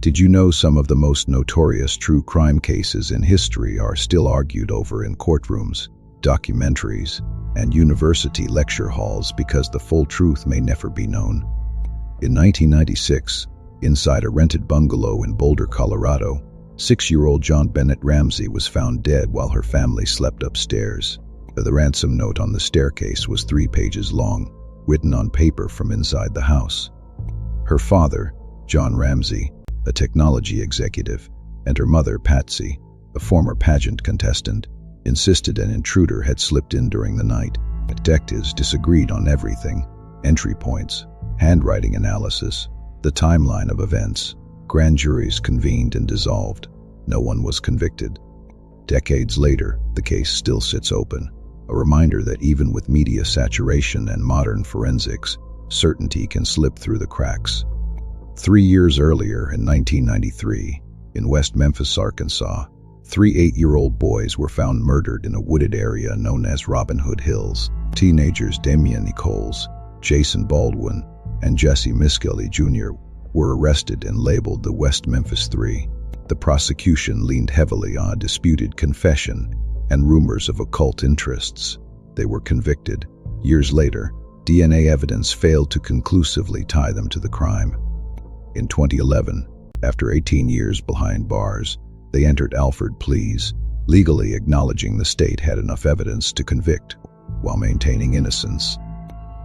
Did you know some of the most notorious true crime cases in history are still argued over in courtrooms, documentaries, and university lecture halls because the full truth may never be known? In 1996, inside a rented bungalow in Boulder, Colorado, 6-year-old John Bennett Ramsey was found dead while her family slept upstairs. The ransom note on the staircase was 3 pages long, written on paper from inside the house. Her father, John Ramsey, a technology executive, and her mother, Patsy, a former pageant contestant, insisted an intruder had slipped in during the night. Detectives disagreed on everything: entry points, handwriting analysis, the timeline of events. Grand juries convened and dissolved. No one was convicted. Decades later, the case still sits open, a reminder that even with media saturation and modern forensics, certainty can slip through the cracks. 3 years earlier, in 1993, in West Memphis, Arkansas, 3 8-year-old boys were found murdered in a wooded area known as Robin Hood Hills. Teenagers Damian Nichols, Jason Baldwin, and Jesse Miskelly Jr. were arrested and labeled the West Memphis Three. The prosecution leaned heavily on a disputed confession and rumors of occult interests. They were convicted. Years later, DNA evidence failed to conclusively tie them to the crime. In 2011, after 18 years behind bars, they entered Alford pleas, legally acknowledging the state had enough evidence to convict while maintaining innocence.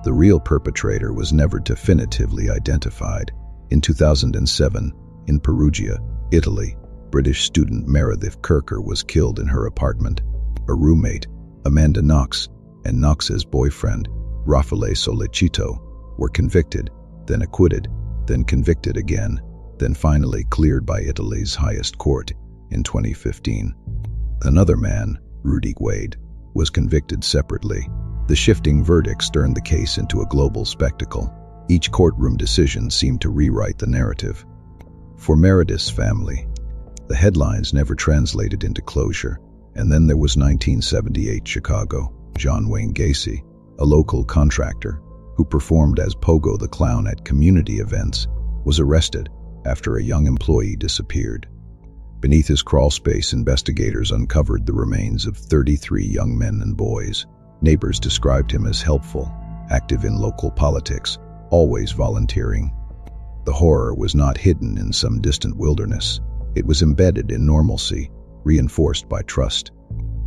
The real perpetrator was never definitively identified. In 2007, in Perugia, Italy, British student Meredith Kirker was killed in her apartment. Her roommate, Amanda Knox, and Knox's boyfriend, Raffaele Solicito, were convicted, then acquitted, then convicted again, then finally cleared by Italy's highest court in 2015. Another man, Rudy Wade, was convicted separately. The shifting verdicts turned the case into a global spectacle. Each courtroom decision seemed to rewrite the narrative. For Meredith's family, the headlines never translated into closure. And then there was 1978 Chicago. John Wayne Gacy, a local contractor who performed as Pogo the Clown at community events, was arrested after a young employee disappeared. Beneath his crawlspace, investigators uncovered the remains of 33 young men and boys. Neighbors described him as helpful, active in local politics, always volunteering. The horror was not hidden in some distant wilderness. It was embedded in normalcy, reinforced by trust.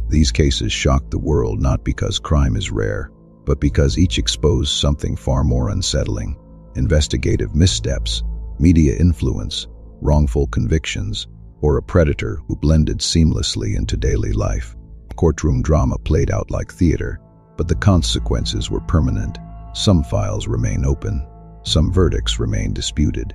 These cases shocked the world not because crime is rare, but because each exposed something far more unsettling: investigative missteps, media influence, wrongful convictions, or a predator who blended seamlessly into daily life. Courtroom drama played out like theater, but the consequences were permanent. Some files remain open, some verdicts remain disputed,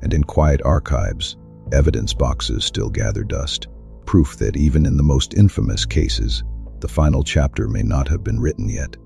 and in quiet archives, evidence boxes still gather dust, proof that even in the most infamous cases, the final chapter may not have been written yet.